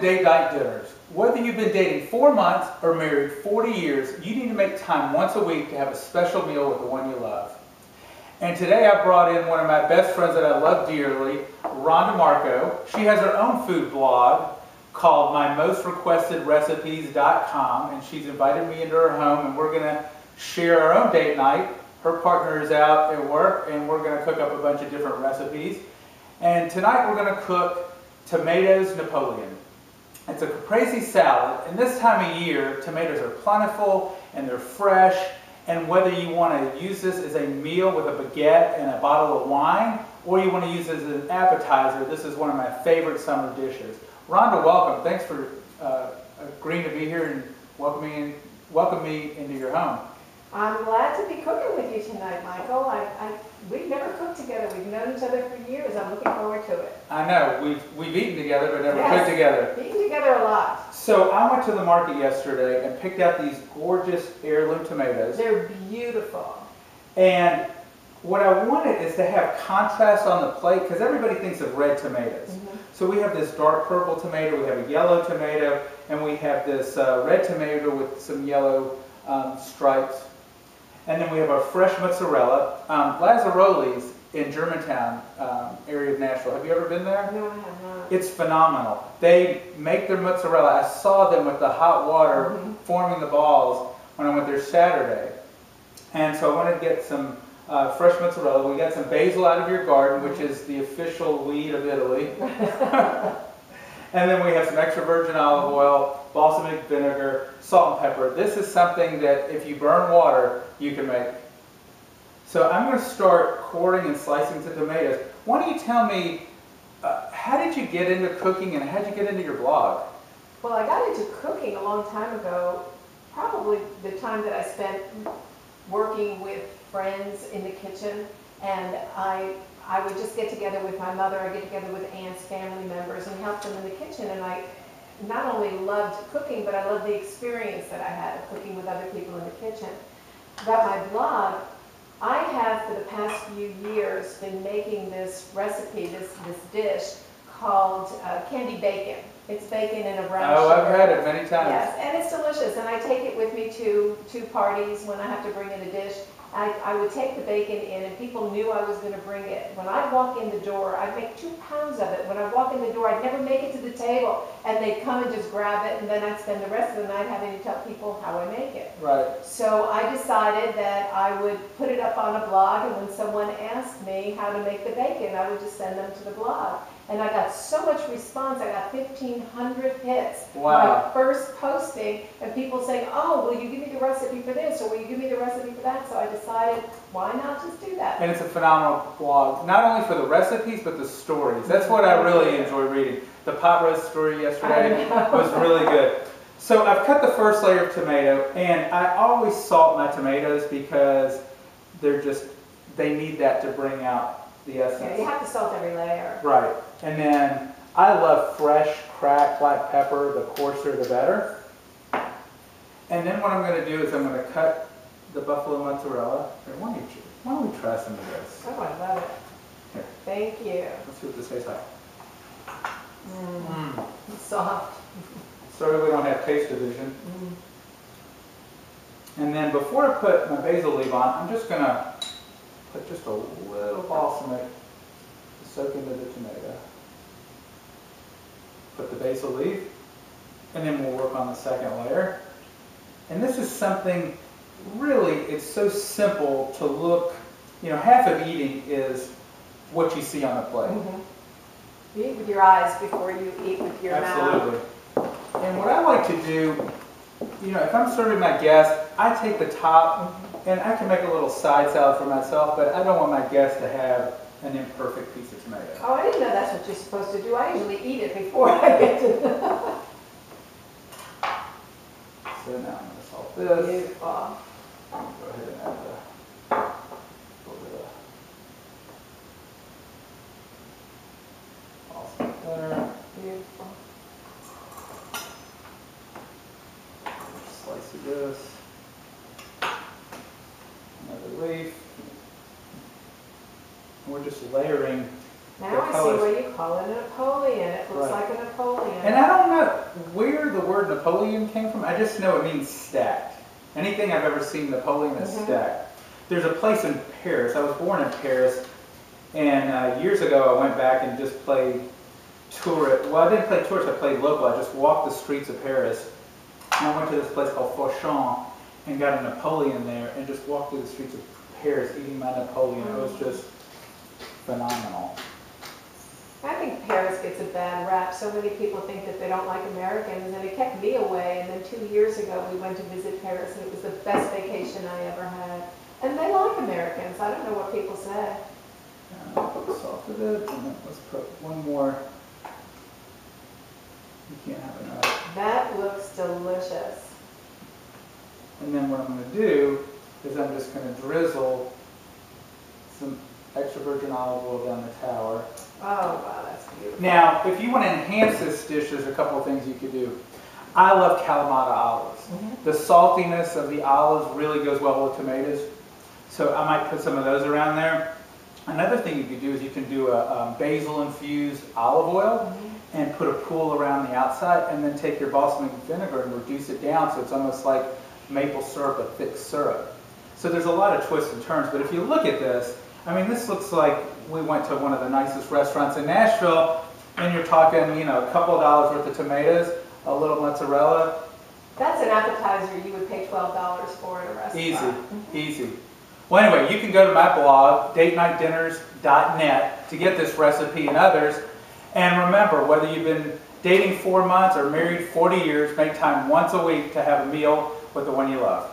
date night dinners. Whether you've been dating 4 months or married 40 years, you need to make time once a week to have a special meal with the one you love. And today I brought in one of my best friends that I love dearly, Rhonda Marco. She has her own food blog called mymostrequestedrecipes.com, and she's invited me into her home, and we're going to share our own date night. Her partner is out at work, and we're going to cook up a bunch of different recipes. And tonight we're going to cook tomatoes Napoleon. It's a Caprese salad, and this time of year, tomatoes are plentiful and they're fresh. And whether you want to use this as a meal with a baguette and a bottle of wine, or you want to use it as an appetizer, this is one of my favorite summer dishes. Rhonda, welcome. Thanks for agreeing to be here and welcome me into your home. I'm glad to be cooking with you tonight, Michael. We've never cooked together. We've known each other for years. I'm looking forward to it. I know. We've eaten together, but never cooked together. Eaten together a lot. So I went to the market yesterday and picked out these gorgeous heirloom tomatoes. They're beautiful. And what I wanted is to have contrast on the plate, because everybody thinks of red tomatoes. Mm-hmm. So we have this dark purple tomato, we have a yellow tomato, and we have this red tomato with some yellow stripes. And then we have our fresh mozzarella. Lazzaroli's in Germantown area of Nashville. Have you ever been there? No, I have not. It's phenomenal. They make their mozzarella. I saw them with the hot water forming the balls when I went there Saturday. And so I wanted to get some fresh mozzarella. We got some basil out of your garden, which is the official weed of Italy. And then we have some extra virgin olive oil, balsamic vinegar, salt and pepper. This is something that if you burn water, you can make. So I'm going to start quartering and slicing the tomatoes. Why don't you tell me, how did you get into cooking and how did you get into your blog? Well, I got into cooking a long time ago, probably the time that I spent working with friends in the kitchen, and I would just get together with my mother, I'd get together with aunts, family members, and help them in the kitchen. And I not only loved cooking, but I loved the experience that I had of cooking with other people in the kitchen. About my blog, I have for the past few years been making this recipe, this dish called candy bacon. It's bacon in a brown sugar. I've had it many times. Yes, and it's delicious. And I take it with me to parties when I have to bring in a dish. I would take the bacon in, and people knew I was going to bring it. When I walk in the door, I'd make 2 pounds of it. When I walk in the door, I'd never make it to the table, and they'd come and just grab it, and then I'd spend the rest of the night having to tell people how I make it. Right. So I decided that I would put it up on a blog, and when someone asked me how to make the bacon, I would just send them to the blog. And I got so much response. I got 1,500 hits. Wow. My first posting, and people saying, oh, will you give me the recipe for this, or will you give me the recipe for that? So I decided, why not just do that? And it's a phenomenal blog, not only for the recipes, but the stories. That's what I really enjoy reading. The pot roast story yesterday was really good. So I've cut the first layer of tomato, and I always salt my tomatoes because they need that to bring out the essence. Yeah, you have to salt every layer. Right. And then I love fresh, cracked black pepper. The coarser, the better. And then what I'm going to do is I'm going to cut the buffalo mozzarella. Here, why don't we try some of this? Oh, I love it. Here. Thank you. Let's see what this tastes like. It's soft. Sorry we don't have taste division. And then before I put my basil leaf on, I'm just going to put just a little balsamic to soak into the tomato. Put the basil leaf, and then we'll work on the second layer. And this is something really, it's so simple to look, half of eating is what you see on the plate. You eat with your eyes before you eat with your mouth. Absolutely. And what I like to do, if I'm serving my guests, I take the top, and I can make a little side salad for myself, but I don't want my guests to have an imperfect piece of tomato. Oh, I didn't know that's what you're supposed to do. I usually eat it before I get to So now I'm going to salt this. Beautiful. I'm going to go ahead and add a little bit of balsamic there. Beautiful. Slice of this. Another leaf. And we're just layering Now I see why you call it a Napoleon. It looks like a Napoleon. And I don't know where the word Napoleon came from. I just know it means stacked. Anything I've ever seen Napoleon is stacked. There's a place in Paris. I was born in Paris, and years ago I went back and just played tourist. Well, I didn't play tourist. I played local. I just walked the streets of Paris. And I went to this place called Fauchon and got a Napoleon there and just walked through the streets of Paris eating my Napoleon. It was just phenomenal. I think Paris gets a bad rap. So many people think that they don't like Americans, and it kept me away. And then 2 years ago, we went to visit Paris, and it was the best vacation I ever had. And they like Americans. I don't know what people say. Put the salt a bit, and then let's put one more. You can't have enough. That looks delicious. And then what I'm going to do is I'm just going to drizzle some extra virgin olive oil down the tower. Oh, wow, that's beautiful. Now, if you want to enhance this dish, there's a couple of things you could do. I love Kalamata olives. The saltiness of the olives really goes well with tomatoes. So I might put some of those around there. Another thing you could do is you can do a basil-infused olive oil and put a pool around the outside, and then take your balsamic vinegar and reduce it down so it's almost like maple syrup, a thick syrup. So there's a lot of twists and turns, but if you look at this, I mean, this looks like we went to one of the nicest restaurants in Nashville, and you're talking, you know, a couple of dollars worth of tomatoes, a little mozzarella. That's an appetizer you would pay $12 for at a restaurant. Easy, easy. Well, anyway, you can go to my blog, datenightdinners.net, to get this recipe and others. And remember, whether you've been dating 4 months or married 40 years, make time once a week to have a meal with the one you love.